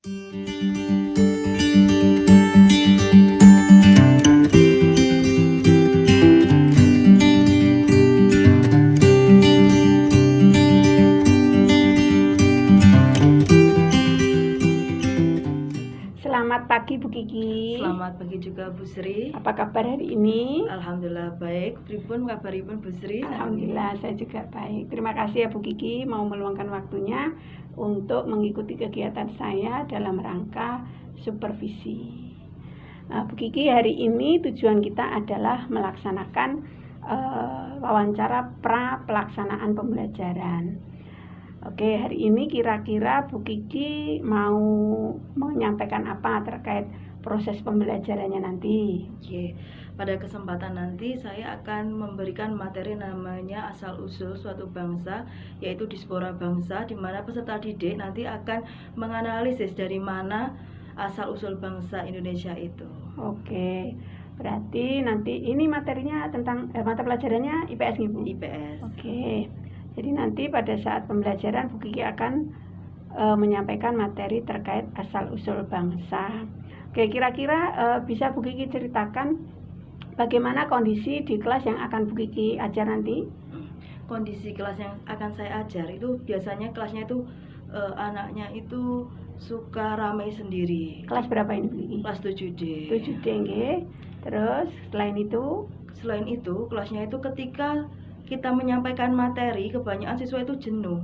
Selamat pagi Bu Kiki. Selamat pagi juga Bu Sri. Apa kabar hari ini? Alhamdulillah baik. Pripun kabaripun Bu Sri? Alhamdulillah saya juga baik. Terima kasih ya Bu Kiki mau meluangkan waktunya untuk mengikuti kegiatan saya dalam rangka supervisi. Bu Kiki, hari ini tujuan kita adalah melaksanakan wawancara pra pelaksanaan pembelajaran. Oke, hari ini kira-kira Bu Kiki mau menyampaikan apa terkait proses pembelajarannya nanti? Oke, pada kesempatan nanti saya akan memberikan materi namanya asal-usul suatu bangsa, yaitu diaspora bangsa, di mana peserta didik nanti akan menganalisis dari mana asal-usul bangsa Indonesia itu. Oke, berarti nanti ini materinya tentang mata pelajarannya IPS nih Bu? IPS. Oke. Jadi nanti pada saat pembelajaran Bu Kiki akan menyampaikan materi terkait asal-usul bangsa. Oke, kira-kira bisa Bu Kiki ceritakan bagaimana kondisi di kelas yang akan Bu Kiki ajar nanti? Kondisi kelas yang akan saya ajar itu biasanya kelasnya itu anaknya itu suka ramai sendiri. Kelas berapa ini Bu Kiki? Kelas 7D. 7D nggih. Terus selain itu kelasnya itu ketika kita menyampaikan materi, kebanyakan siswa itu jenuh.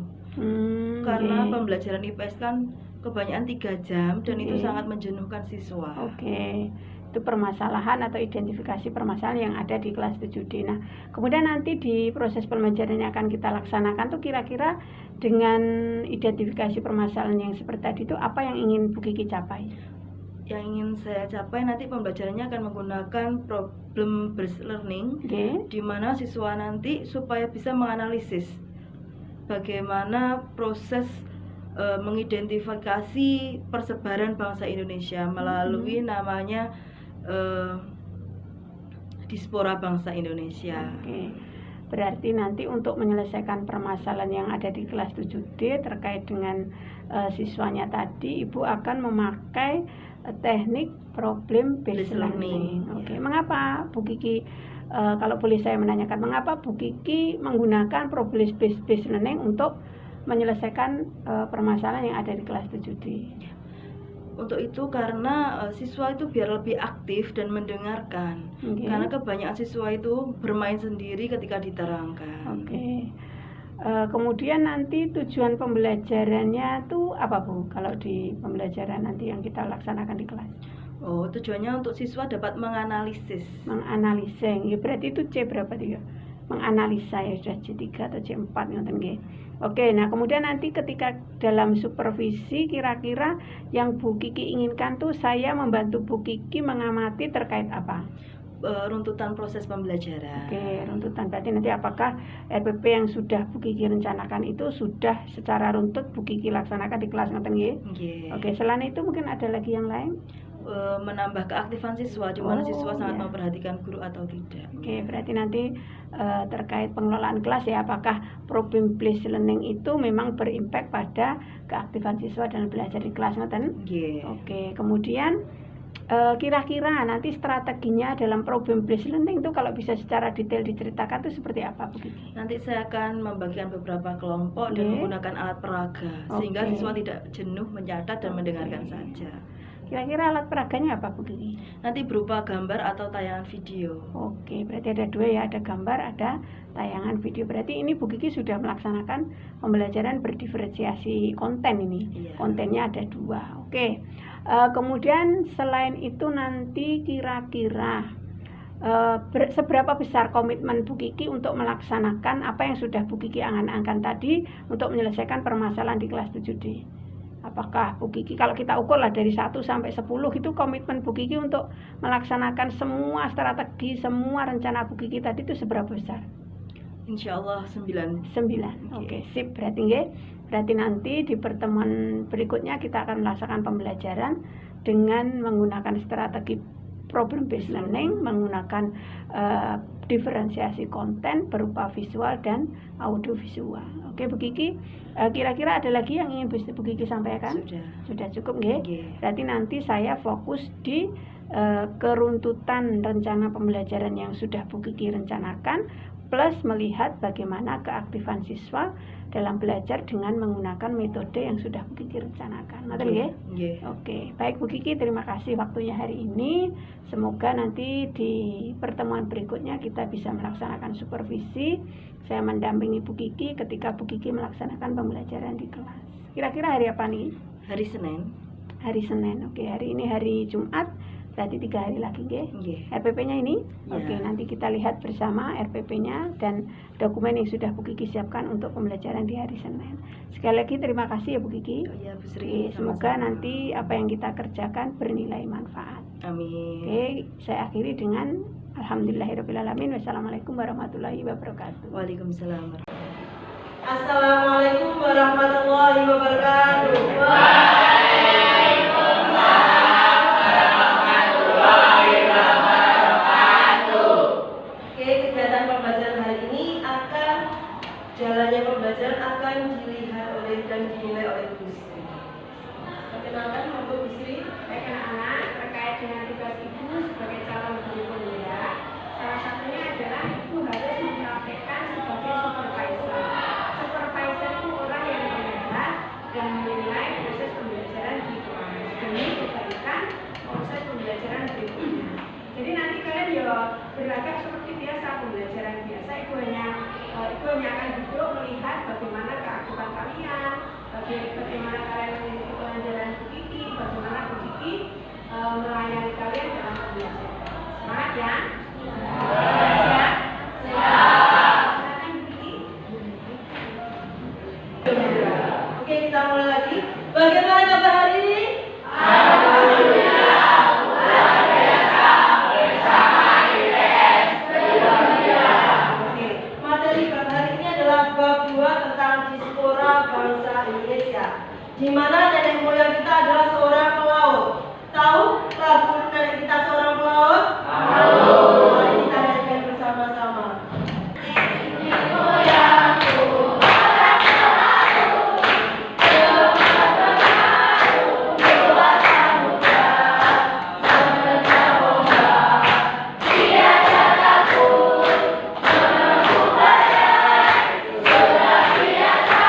Karena pembelajaran IPS kan kebanyakan 3 jam dan itu sangat menjenuhkan siswa. Oke. Itu permasalahan atau identifikasi permasalahan yang ada di kelas 7D. Nah, kemudian nanti di proses pembelajaran yang akan kita laksanakan tuh kira-kira dengan identifikasi permasalahan yang seperti tadi itu apa yang ingin Bu Kiki capai? Yang ingin saya capai nanti pembelajarannya akan menggunakan problem based learning, di mana siswa nanti supaya bisa menganalisis bagaimana proses mengidentifikasi persebaran bangsa Indonesia melalui namanya diaspora bangsa Indonesia. Oke. Berarti nanti untuk menyelesaikan permasalahan yang ada di kelas 7D terkait dengan siswanya tadi, Ibu akan memakai teknik problem based learning. Oke. Mengapa Bu Kiki, kalau boleh saya menanyakan, mengapa Bu Kiki menggunakan problem based learning untuk menyelesaikan permasalahan yang ada di kelas 7D? Untuk itu karena siswa itu biar lebih aktif dan mendengarkan. Karena kebanyakan siswa itu bermain sendiri ketika diterangkan. Oke. Kemudian nanti tujuan pembelajarannya tuh apa Bu? Kalau di pembelajaran nanti yang kita laksanakan di kelas? Oh, tujuannya untuk siswa dapat menganalisis. Menganalisa, ya berarti itu C berapa tiga? Menganalisa ya sudah C3 atau C4 ngoten nggih. Oke, nah kemudian nanti ketika dalam supervisi kira-kira yang Bu Kiki inginkan tuh saya membantu Bu Kiki mengamati terkait apa? Runtutan proses pembelajaran. Oke, runtutan berarti nanti apakah RPP yang sudah Bu Kiki rencanakan itu sudah secara runtut Bu Kiki laksanakan di kelas ngoten nggih? Oke, selain itu mungkin ada lagi yang lain? Menambah keaktifan siswa, di mana siswa sangat memperhatikan guru atau tidak. Oke, berarti nanti terkait pengelolaan kelas ya, apakah problem based learning itu memang berimpact pada keaktifan siswa dalam belajar di kelas ngoten? Oke, kemudian kira-kira nanti strateginya dalam problem based learning itu kalau bisa secara detail diceritakan itu seperti apa Bu Kiki? Nanti saya akan membagikan beberapa kelompok dan menggunakan alat peraga sehingga siswa tidak jenuh mencatat dan mendengarkan saja. Kira-kira alat peraganya apa Bu Kiki? Nanti berupa gambar atau tayangan video. Oke, berarti ada dua ya, ada gambar, ada tayangan video. Berarti ini Bu Kiki sudah melaksanakan pembelajaran berdiferensiasi konten ini. Kontennya ada 2. Oke. Kemudian selain itu nanti kira-kira seberapa besar komitmen Bu Kiki untuk melaksanakan apa yang sudah Bu Kiki angan-angan tadi untuk menyelesaikan permasalahan di kelas 7D? Apakah Bu Kiki, kalau kita ukur lah dari 1 sampai 10 itu komitmen Bu Kiki untuk melaksanakan semua strategi, semua rencana Bu Kiki tadi itu seberapa besar? Insya Allah 9. Oke, sip. Berarti nanti di pertemuan berikutnya kita akan melaksanakan pembelajaran dengan menggunakan strategi problem based learning menggunakan diferensiasi konten berupa visual dan audiovisual. Oke, Bu Kiki, kira-kira ada lagi yang ingin Bu Kiki sampaikan? Sudah cukup, nggih? Berarti nanti saya fokus di keruntutan rencana pembelajaran yang sudah Bu Kiki rencanakan, plus melihat bagaimana keaktifan siswa dalam belajar dengan menggunakan metode yang sudah Bu Kiki rencanakan. Ngoten nggih? Oke, baik Bu Kiki, terima kasih waktunya hari ini. Semoga nanti di pertemuan berikutnya kita bisa melaksanakan supervisi. Saya mendampingi Bu Kiki ketika Bu Kiki melaksanakan pembelajaran di kelas. Kira-kira hari apa nih? Hari Senin. Hari Senin. Oke, hari ini hari Jumat. Berarti 3 hari lagi, nggih? RPP-nya ini? Oke, nanti kita lihat bersama RPP-nya dan dokumen yang sudah Bu Kiki siapkan untuk pembelajaran di hari Senin. Sekali lagi terima kasih ya Bu Kiki. Bu Sri. Semoga nanti apa yang kita kerjakan bernilai manfaat. Amin. Oke, saya akhiri dengan alhamdulillahirrahmanirrahim. Wassalamualaikum warahmatullahi wabarakatuh. Waalaikumsalam. Assalamualaikum warahmatullahi wabarakatuh. Jalannya pembelajaran akan dilihat oleh dan dinilai oleh Bu Sri. Perkenalkan, Bu Sri. Baik anak-anak, terkait dengan tugas Ibu sebagai calon guru pemula, salah satunya adalah Ibu harus mempraktekkan sebagai supervisor. Supervisor itu orang yang melihat dan menilai proses pembelajaran di kelas demi kebaikan proses pembelajaran berikutnya. Jadi nanti kalian ya berlagak seperti biasa, pembelajaran biasa. Ibu hanya akan duduk melihat bagaimana keaktifan kalian, bagaimana kalian mengikuti pelajaran Bu Kiki, bagaimana Bu Kiki melayani kalian dalam pembelajaran. Semangat ya! Siap? Silakan Bu Kiki. Oke, kita mulai lagi. Bagaimana kabar hari ini? Di mana nenek moyang kita adalah seorang pelaut. Tahu lagu nenek kita seorang pelaut? Tahu. Mari kita nyanyikan bersama-sama. Nenek moyangku orang pelaut, berpengaruh luas samudra, menerjang ombak, tiada takut, menempuh badai, sudah biasa.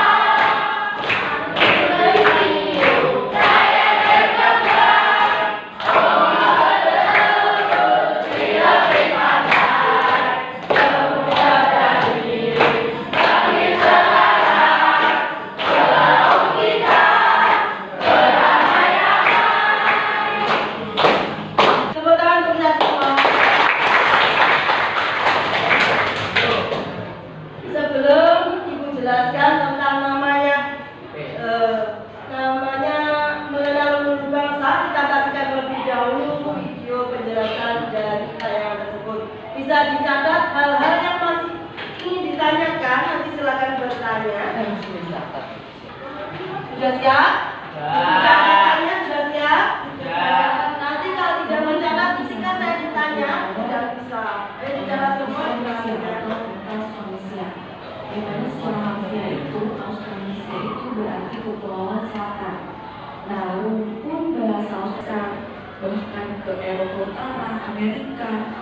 Bisa dicatat hal-hal yang masih ingin ditanyakan, nanti silakan bertanya. Sudah siap? Catatannya sudah siap? Nanti kalau tidak mencatat ketika saya ditanya, tidak bisa. Ayo dicatat semua. Dimana secara harfiah itu Austronesia itu berarti kepulauan selatan. Nah, rumpun bahasa Australia bahkan ke Eropa Utara, Amerika,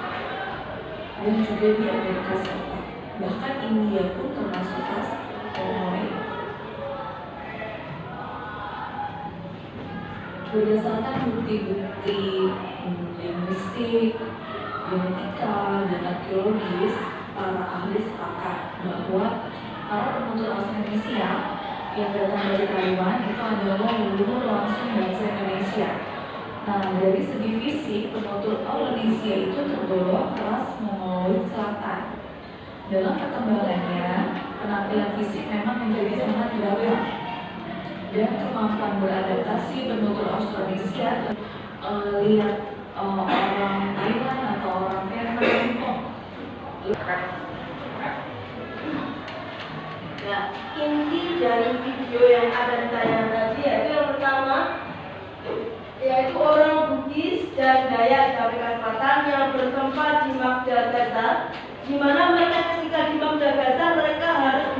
dan juga di Amerika Selatan. Bahkan India pun termasuk ras Khmer. Berdasarkan bukti-bukti linguistik, genetika, dan arkeologis, para ahli sepakat bahwa para penutur Austronesia yang datang dari Taiwan itu adalah leluhur langsung bangsa Indonesia. Nah, dari segi fisik, penutur Austronesia itu tergolong ras Mongoloid Selatan. Dalam perkembangannya, penampilan fisik memang menjadi sangat beragam, dan kemampuan beradaptasi penutur Austronesia lihat orang Taiwan atau orang Vietnam. Nah, inti dari video yang ada di tayangan tadi yaitu yang pertama, yaitu orang Bugis dan Dayak di Afrika Selatan yang bertempat di Madagaskar, di mana mereka ketika di Madagaskar mereka harus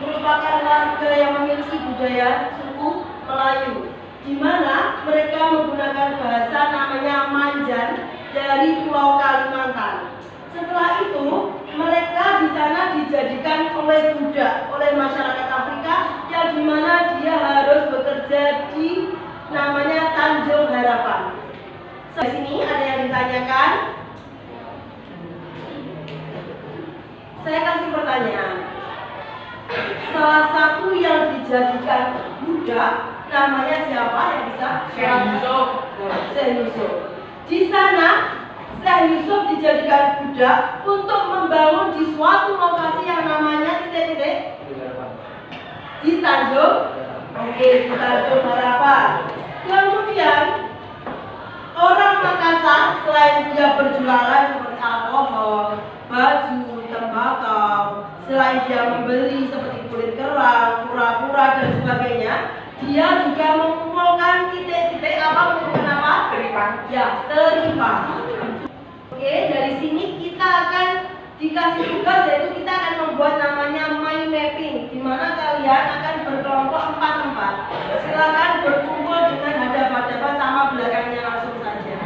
merupakan warga yang memiliki budaya suku Melayu, di mana mereka menggunakan bahasa namanya Manjan dari Pulau Kalimantan. Setelah itu mereka di sana dijadikan oleh budak oleh masyarakat Afrika, yang dimana dia harus bekerja di namanya Tanjung Harapan. Di sini ada yang ditanyakan. Saya kasih pertanyaan. Salah satu yang dijadikan budak namanya siapa yang bisa? Syekh Yusuf. Di sana Syekh Yusuf dijadikan budak untuk membangun di suatu lokasi yang namanya titik-titik di Tanjung. Oke, di Tanjung Harapan. Kemudian orang Makassar selain dia berjualan seperti alkohol, baju, tembakau, selain dia membeli seperti kulit kerang, kura-kura dan sebagainya, dia juga mengumpulkan titik-titik mengumpulkan apa? Teripang. Ya, teripang. Oke, dari sini kita akan dikasih tugas, yaitu kita akan membuat namanya mind mapping, di mana kalian akan berkelompok 4. Silakan berkumpul dengan hadap-hadapan sama belakangnya langsung saja.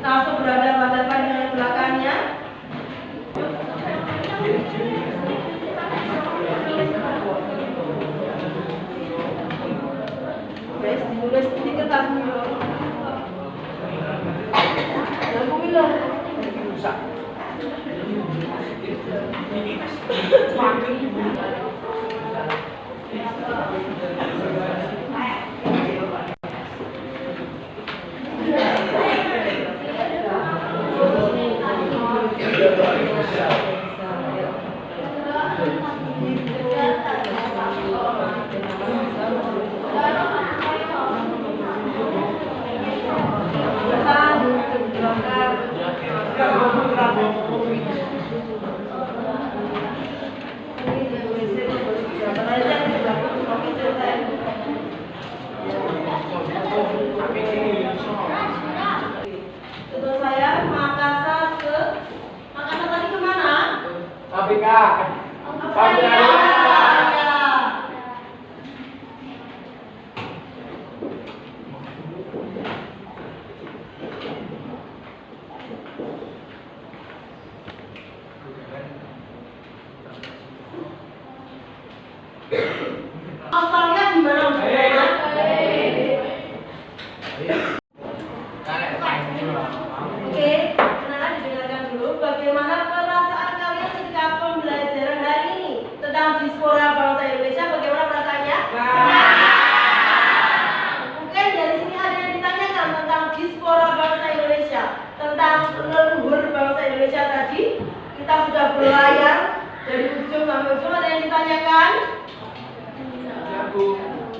Langsung berhadapan-hadapan dengan belakangnya. Guys, ditulis ini kertas dulu. Lampu milah. Rusak. Australia di mana? Oke, kenalan didengarkan dulu. Bagaimana perasaan kalian ketika pembelajaran hari ini tentang diaspora bangsa Indonesia? Bagaimana perasaannya? Mungkin dari sini ada yang ditanyakan tentang diaspora bangsa Indonesia, tentang leluhur bangsa Indonesia tadi. Kita sudah berlayar dari ujung sampai ujung. Ada yang ditanyakan?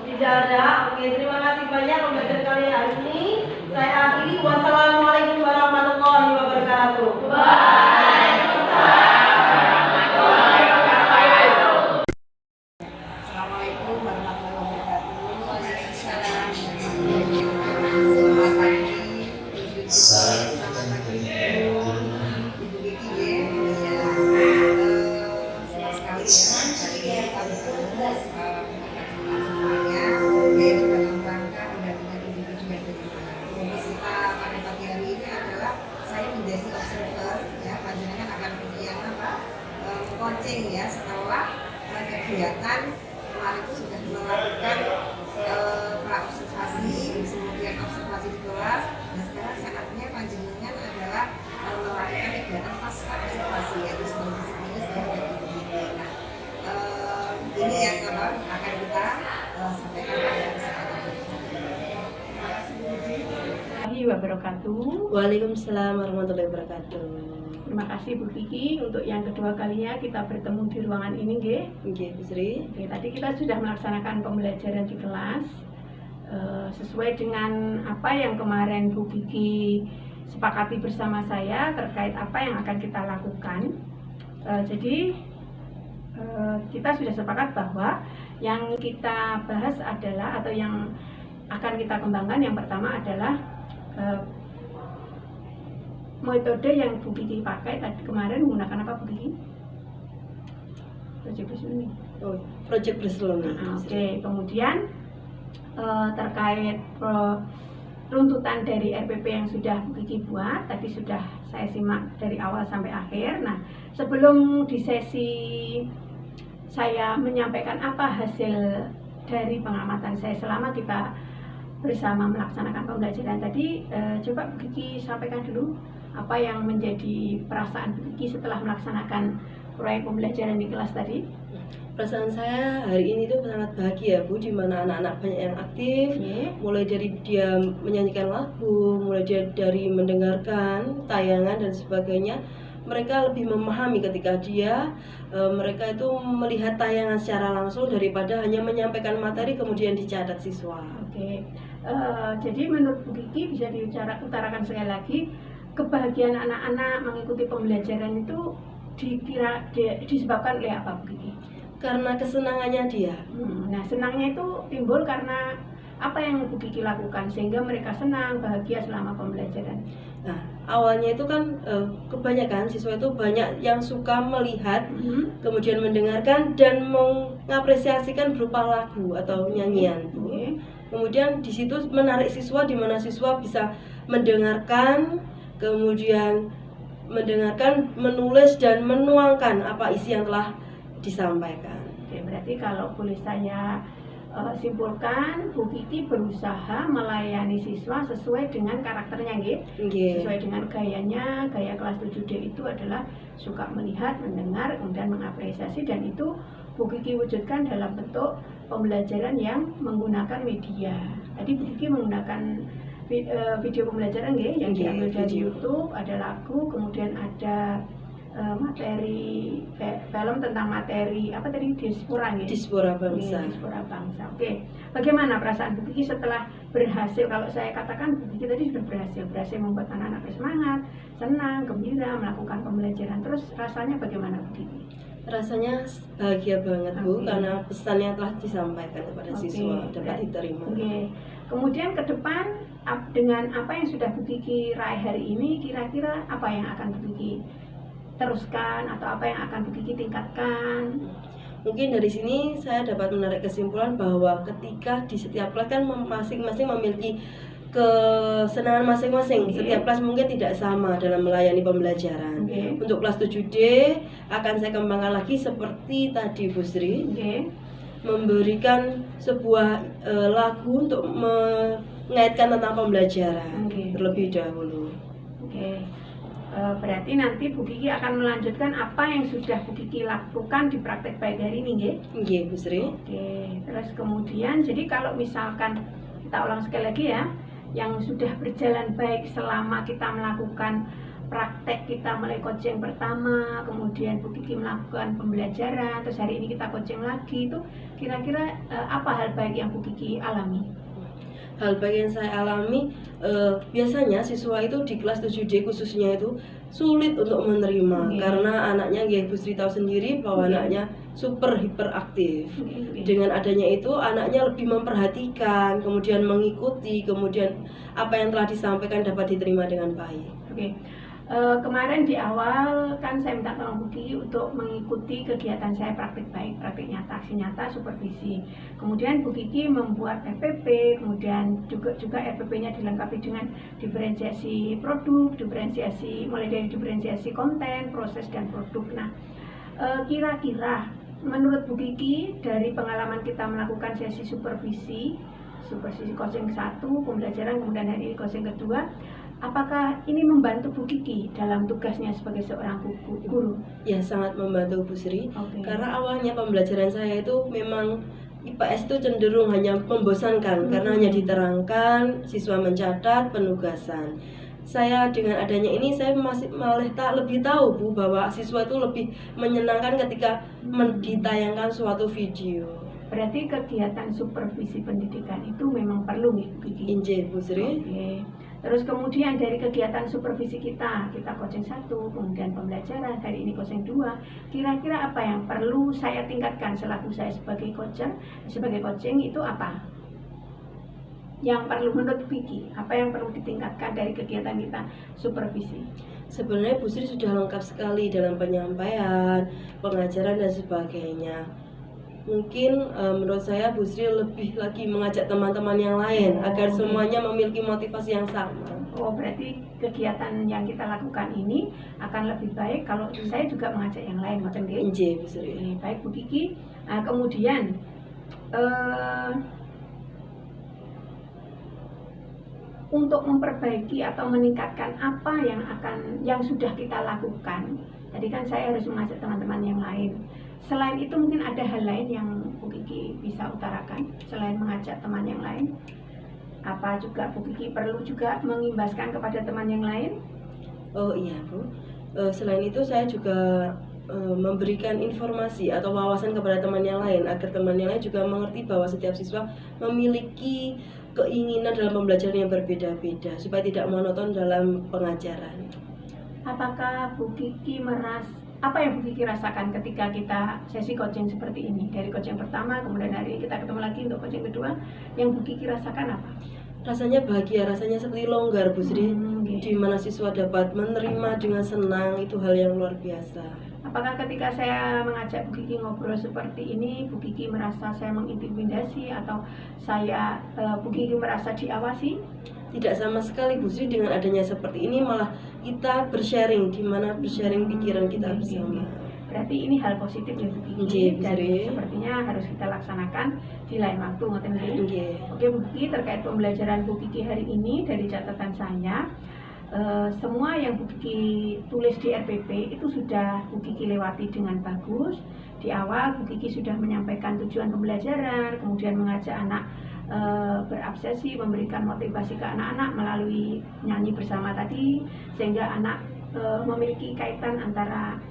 Tidak ada. Oke, terima kasih banyak pembelajaran kalian hari ini. Saya akhiri. Wassalamualaikum warahmatullahi wabarakatuh. Assalamualaikum warahmatullahi wabarakatuh. Waalaikumsalam. Selamat pagi. Selamat pagi. Ibu Kiki ya. Senang sekali ya. Hari ini kita bertemu semuanya. Yaitu dalam rangka pendampingan individu yang beriman. Fokus kita pada pagi hari ini adalah saya menjadi observer ya. Panjenengan akan kemudian coaching ya setelah kegiatan kemarin itu sudah melakukan observasi, kemudian observasi di kelas. Nah sekarang saatnya panjenengan adalah melakukan kegiatan pasca observasi yaitu supervisi klinis dan pendidikan. Nah ini yang akan kita sampaikan pada kesempatan ini. Wabarakatuh. Waalaikumsalam warahmatullahi wabarakatuh. Terima kasih Bu Kiki untuk yang kedua kalinya kita bertemu di ruangan ini, nggih. Oke, Bu Sri. Oke, tadi kita sudah melaksanakan pembelajaran di kelas sesuai dengan apa yang kemarin Bu Kiki sepakati bersama saya terkait apa yang akan kita lakukan. Jadi kita sudah sepakat bahwa yang kita bahas adalah atau yang akan akan kita kembangkan yang pertama adalah metode yang Bu Kiki pakai tadi kemarin menggunakan apa Bu Kiki? Project based learning. Oh, project based learning. Oke. Kemudian terkait runtutan dari RPP yang sudah Bu Kiki buat tadi sudah saya simak dari awal sampai akhir. Nah, sebelum di sesi saya menyampaikan apa hasil dari pengamatan saya selama kita bersama melaksanakan pembelajaran tadi, coba Bu Kiki sampaikan dulu apa yang menjadi perasaan Bu Kiki setelah melaksanakan proyek pembelajaran di kelas tadi. Perasaan saya hari ini tuh sangat bahagia Bu, di mana anak-anak banyak yang aktif, mulai dari dia menyanyikan lagu, mulai dari mendengarkan tayangan dan sebagainya. Mereka lebih memahami ketika mereka itu melihat tayangan secara langsung daripada hanya menyampaikan materi kemudian dicatat siswa. Oke. Jadi menurut Bu Kiki bisa diutarakan sekali lagi, kebahagiaan anak-anak mengikuti pembelajaran itu disebabkan oleh apa Bu Kiki? Karena kesenangannya dia. Nah, senangnya itu timbul karena apa yang Bu Kiki lakukan sehingga mereka senang, bahagia selama pembelajaran. Nah, awalnya itu kan kebanyakan siswa itu banyak yang suka melihat, kemudian mendengarkan dan mengapresiasikan berupa lagu atau nyanyian. Kemudian di situ menarik siswa, di mana siswa bisa mendengarkan, kemudian menulis dan menuangkan apa isi yang telah disampaikan. Oke, berarti kalau boleh saya simpulkan, Bu Kiki berusaha melayani siswa sesuai dengan karakternya, sesuai dengan gayanya. Gaya kelas 7D itu adalah suka melihat, mendengar, kemudian mengapresiasi, dan itu Bu Kiki wujudkan dalam bentuk pembelajaran yang menggunakan media. Tadi Bu Kiki menggunakan video pembelajaran yang diambil dari YouTube, ada lagu, kemudian ada materi film tentang materi apa tadi diaspora Diaspora bangsa. Diaspora bangsa. Oke. Bagaimana perasaan Bu Kiki setelah berhasil? Kalau saya katakan Bu Kiki tadi sudah berhasil membuat anak-anak bersemangat, senang, gembira melakukan pembelajaran. Terus rasanya bagaimana Bu Kiki? Rasanya bahagia banget Bu, karena pesan yang telah disampaikan kepada siswa dapat diterima. Kemudian ke depan dengan apa yang sudah Bu Kiki raih hari ini, kira-kira apa yang akan Bu Kiki teruskan atau apa yang akan Bu Kiki tingkatkan? Mungkin dari sini saya dapat menarik kesimpulan bahwa ketika di setiap kelas kan masing-masing memiliki kesenangan masing-masing. Setiap kelas mungkin tidak sama dalam melayani pembelajaran. Untuk kelas 7D akan saya kembangkan lagi seperti tadi Bu Sri, memberikan sebuah lagu untuk mengaitkan tentang pembelajaran terlebih dahulu. Berarti nanti Bu Kiki akan melanjutkan apa yang sudah Bu Kiki lakukan di praktek baik hari ini, Bu Sri. Terus kemudian, jadi kalau misalkan kita ulang sekali lagi ya, yang sudah berjalan baik selama kita melakukan praktek, kita mulai coaching pertama, kemudian Bu Kiki melakukan pembelajaran, terus hari ini kita coaching lagi, itu kira-kira apa hal baik yang Bu Kiki alami? Hal baik yang saya alami, biasanya siswa itu di kelas 7D khususnya itu sulit untuk menerima karena anaknya Bu Sri tahu sendiri bahwa anaknya super hiperaktif. Dengan adanya itu anaknya lebih memperhatikan, kemudian mengikuti, kemudian apa yang telah disampaikan dapat diterima dengan baik. Kemarin di awal kan saya minta tolong Bu Kiki untuk mengikuti kegiatan saya praktik baik, praktik nyata, aksi nyata, supervisi. Kemudian Bu Kiki membuat RPP, kemudian juga RPP-nya dilengkapi dengan diferensiasi produk, mulai dari diferensiasi konten, proses, dan produk. Nah, kira-kira menurut Bu Kiki dari pengalaman kita melakukan sesi supervisi coaching 1, pembelajaran, kemudian hari ini coaching kedua, apakah ini membantu Bu Kiki dalam tugasnya sebagai seorang guru? Ya, sangat membantu Bu Sri. Karena awalnya pembelajaran saya itu memang IPS itu cenderung hanya membosankan karena hanya diterangkan, siswa mencatat, penugasan. Saya dengan adanya ini saya malah lebih tahu Bu bahwa siswa itu lebih menyenangkan ketika ditayangkan suatu video. Berarti kegiatan supervisi pendidikan itu memang perlu nih Bu Kiki? Injih Bu Sri. Terus kemudian dari kegiatan supervisi kita coaching 1, kemudian pembelajaran, hari ini coaching 2, kira-kira apa yang perlu saya tingkatkan selaku saya sebagai coaching itu apa? yang perlu menurut Vicky, apa yang perlu ditingkatkan dari kegiatan kita supervisi? Sebenarnya Bu Sri sudah lengkap sekali dalam penyampaian, pengajaran dan sebagainya. Mungkin menurut saya Bu Sri lebih lagi mengajak teman-teman yang lain agar semuanya memiliki motivasi yang sama. Oh, berarti kegiatan yang kita lakukan ini akan lebih baik kalau saya juga mengajak yang lain, ngoten nggih? Nggih, Bu Sri. Baik Bu Kiki. Nah, kemudian untuk memperbaiki atau meningkatkan apa yang sudah kita lakukan. Tadi kan saya harus mengajak teman-teman yang lain. Selain itu mungkin ada hal lain yang Bu Kiki bisa utarakan selain mengajak teman yang lain. Apa juga Bu Kiki perlu juga mengimbaskan kepada teman yang lain? Oh iya Bu. Selain itu saya juga memberikan informasi atau wawasan kepada teman yang lain agar teman yang lain juga mengerti bahwa setiap siswa memiliki keinginan dalam pembelajaran yang berbeda-beda supaya tidak monoton dalam pengajaran. Apakah Bu Kiki apa yang Bu Kiki rasakan ketika kita sesi coaching seperti ini? Dari coaching pertama, kemudian hari ini kita ketemu lagi untuk coaching kedua. Yang Bu Kiki rasakan apa? Rasanya bahagia, rasanya seperti longgar Bu Sri, Okay. di mana siswa dapat menerima dengan senang, itu hal yang luar biasa. Apakah ketika saya mengajak Bu Kiki ngobrol seperti ini, Bu Kiki merasa saya mengintimidasi atau Bu Kiki merasa diawasi? Tidak sama sekali Bu Sri, dengan adanya seperti ini malah kita bersharing, di mana bersharing pikiran kita bersama. Berarti ini hal positif ya Bu Kiki, Nggih, Bu dan Sri. sepertinya harus kita laksanakan di lain waktu, ngoten nggih. Nggih. Oke Bu Kiki, terkait pembelajaran Bu Kiki hari ini dari catatan saya, semua yang Bu Kiki tulis di RPP itu sudah Bu Kiki lewati dengan bagus. Di awal Bu Kiki sudah menyampaikan tujuan pembelajaran, kemudian mengajak anak berabsesi, memberikan motivasi ke anak-anak melalui nyanyi bersama tadi, sehingga anak memiliki kaitan antara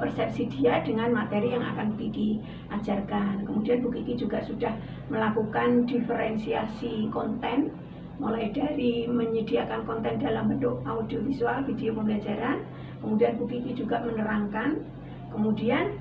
persepsi dia dengan materi yang akan Bu Kiki ajarkan. Kemudian Bu Kiki juga sudah melakukan diferensiasi konten, mulai dari menyediakan konten dalam bentuk audiovisual, video pembelajaran. Kemudian Bu Kiki juga menerangkan. Kemudian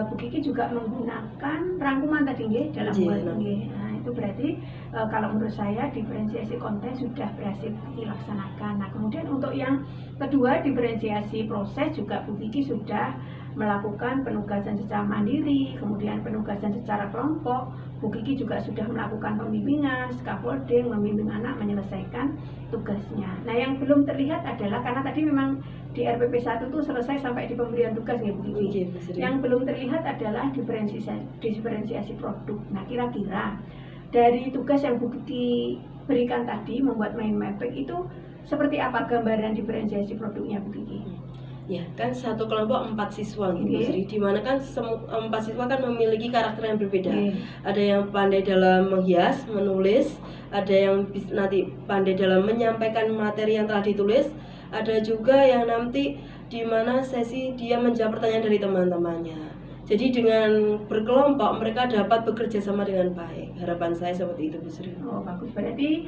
Bu Kiki juga menggunakan rangkuman tadi nggih dalam buat nggih. Nah, itu berarti kalau menurut saya diferensiasi konten sudah berhasil Bu Kiki laksanakan. Nah, kemudian untuk yang kedua, diferensiasi proses juga Bu Kiki sudah melakukan penugasan secara mandiri, kemudian penugasan secara kelompok. Bu Kiki juga sudah melakukan pembimbingan, scaffolding, membimbing anak menyelesaikan tugasnya. Nah, yang belum terlihat adalah karena tadi memang di RPP 1 itu selesai sampai di pemberian tugas ya Bu Kiki. Yang belum terlihat adalah diferensiasi produk. Nah, kira-kira dari tugas yang Bu Kiki berikan tadi membuat mind mapping itu seperti apa gambaran diferensiasi produknya Bu Kiki? Ya, kan satu kelompok 4 siswa gitu, Sri. Dimana kan 4 siswa kan memiliki karakter yang berbeda. Ada yang pandai dalam menghias, menulis, ada yang nanti pandai dalam menyampaikan materi yang telah ditulis, ada juga yang nanti di mana sesi dia menjawab pertanyaan dari teman-temannya. Jadi dengan berkelompok mereka dapat bekerja sama dengan baik. Harapan saya seperti itu, Bu Sri. Oh, bagus. Berarti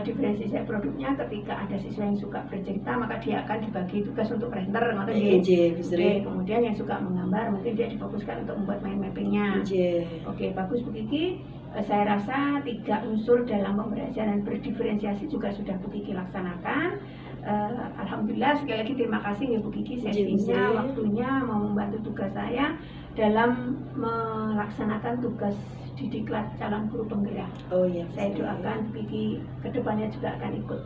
diferensiasi produknya ketika ada siswa yang suka bercerita maka dia akan dibagi tugas untuk render, ngoten nggih. Kemudian yang suka menggambar mungkin dia difokuskan untuk membuat mind mappingnya. Oke, bagus Bu Kiki. Saya rasa 3 unsur dalam pembelajaran berdiferensiasi juga sudah Bu Kiki laksanakan. Alhamdulillah, sekali lagi terima kasih ya Bu Kiki sesinya, waktunya mau membantu tugas saya dalam melaksanakan tugas didiklat calon guru penggerak. Oh iya. Saya doakan Bu Kiki kedepannya juga akan ikut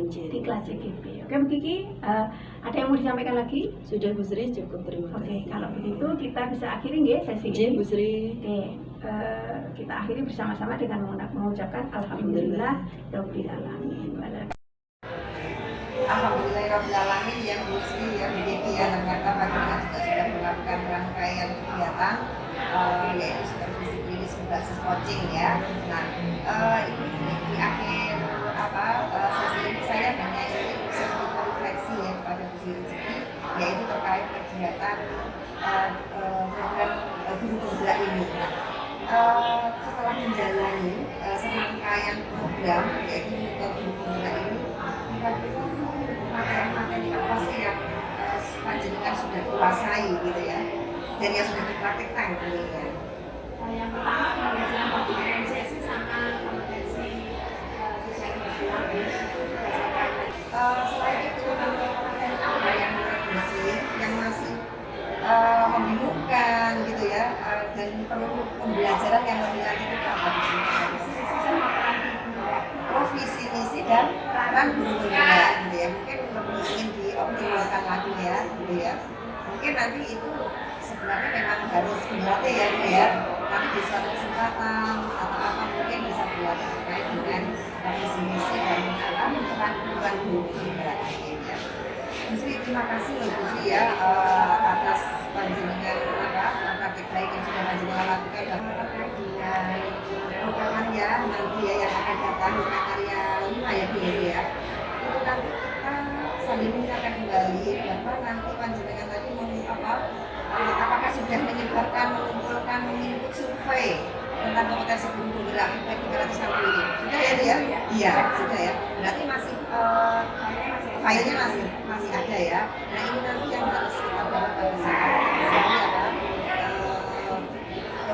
diklat CGP. Oke Bu Kiki, ada yang mau disampaikan lagi? Sudah Bu Sri, cukup, terima kasih. Oke, kalau begitu kita bisa akhiri nggih sesi ini. Bu Sri. Oke, kita akhiri bersama-sama dengan mengucapkan Alhamdulillah Rabbil Alamin. Alhamdulillahirrahmanirrahim ya Bu Sri ya Bu Kiki ya, ternyata Pak juga sudah melakukan rangkaian kegiatan yaitu supervisi klinis berbasis coaching ya. Nah ini di akhir sesi ini saya hanya ingin sedikit refleksi ya kepada Bu Sri yaitu terkait kegiatan program guru penggerak ini. Setelah menjalani serangkaian program yaitu guru penggerak ini, kira-kira materi apa sih yang panjenengan sudah kuasai gitu ya, dan yang sudah dipraktikkan tentunya? Yang pertama pembelajaran diferensiasi sama kompetensi perlu pembelajaran yang lebih lanjut itu apa di sini? Visi misi dan peran guru penggerak gitu ya, mungkin ingin dioptimalkan lagi ya gitu ya. Mungkin nanti itu sebenarnya memang harus dilatih ya Bu ya, tapi di suatu kesempatan atau apa mungkin bisa dilatih terkait dengan visi misi dan peran guru penggerak ini ya. Bu Sri, terima kasih loh Bu Sri ya atas panjenengan praktik baik yang sudah panjenengan lakukan terkait dengan program ya nanti ya yang akan datang karya 5 ya Bu ya. Itu nanti kita sambil mengingatkan kembali bahwa nanti panjenengan tadi apakah sudah menyebarkan mengumpulkan input survei tentang kompetensi guru penggerak feedback 360 ini sudah ya Bu ya? Iya sudah ya. Berarti masih filenya masih ada ya. Nah ini nanti yang harus kita bawa pada saat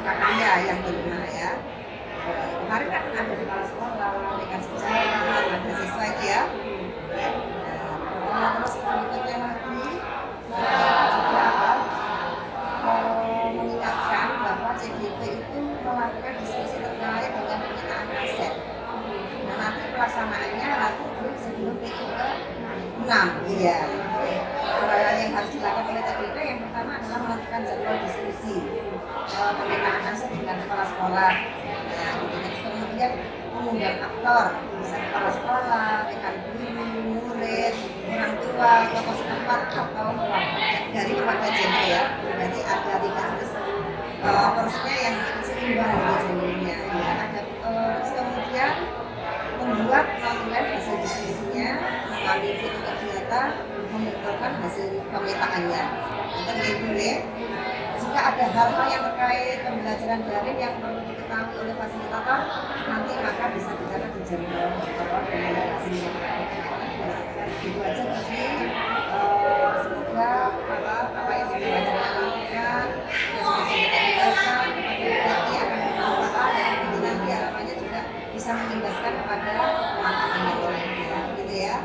karya yang kelima ya. Kemarin kan ada di kepala sekolah, rekan sejarah, ada siswa itu ya. Terus berikutnya lagi juga mengingatkan bahwa CDP itu melakukan diskusi terkait dengan pemetaan aset. Nah nanti pelaksanaannya nanti sebelum PI ke-6 iya. Hal yang harus dilakukan oleh CDP yang pertama adalah melakukan jadwal diskusi pemetaan aset dengan kepala sekolah. Nah, terus kemudian mengundang aktor, bisa kepala sekolah, rekan guru, murid, orang tua, tokoh setempat atau dari keluarga janda ya. Berarti ada tidak harus porsinya yang seimbang jadinya. Ya, ada terus kemudian membuat notulen hasil diskusinya, mengambil foto kegiatan, mengumpulkan hasil pemetaannya. Itu boleh. Jika ada hal-hal yang terkait pembelajaran daring yang perlu diketahui oleh fasilitator, nanti maka bisa dicatat di jadwal komunikasinya. Itu aja sih. Semoga apa yang sudah lakukan, yang sudah kita jelaskan kepada nanti akan bermanfaat dan nanti harapannya juga bisa mengimbaskan kepada teman-teman yang lain, gitu ya.